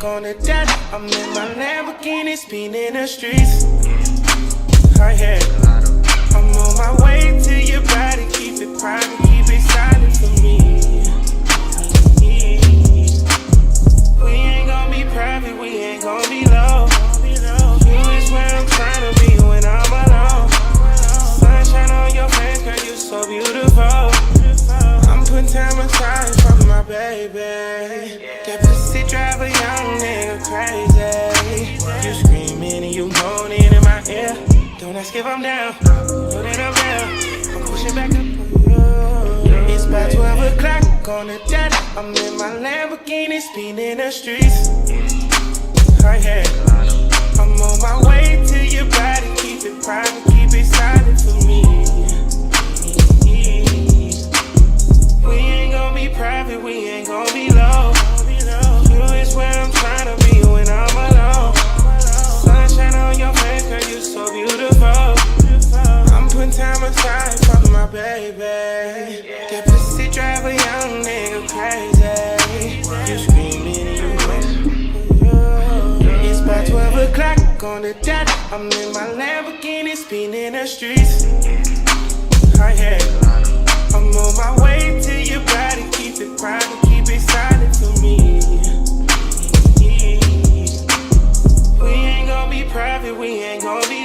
On the dot, I'm in my Lamborghini, spinning the streets. Right here, I'm on my way to your body, keep it private, keep it silent for me. We ain't gon' be private, we ain't gon' be low. You is where I'm trying to be when I'm alone. Sunshine on your face, girl, you so beautiful. I'm putting time aside for my baby. That pussy drive a young nigga crazy. You screaming and you moaning in my ear. Don't ask if I'm down, know that I'm down. I'm pushing back up on you. It's about 12 o'clock on the dot. I'm in my Lamborghini, spinning the streets. Right here, I'm on my way to your body. Keep it private, keep it silent for me. We ain't gon' be private, we ain't gon' be low. You is where I'm trying to be when I'm alone. Sunshine on your face, girl, you so beautiful. I'm putting time aside for my baby. That pussy drive a young nigga crazy. You screaming and you know. It's about 12 o'clock on the dot. I'm in my Lamborghini, spinning the streets. Right here, I'm on my way to your body. Keep it private, keep it silent for me. We ain't gon' be private, we ain't gon' be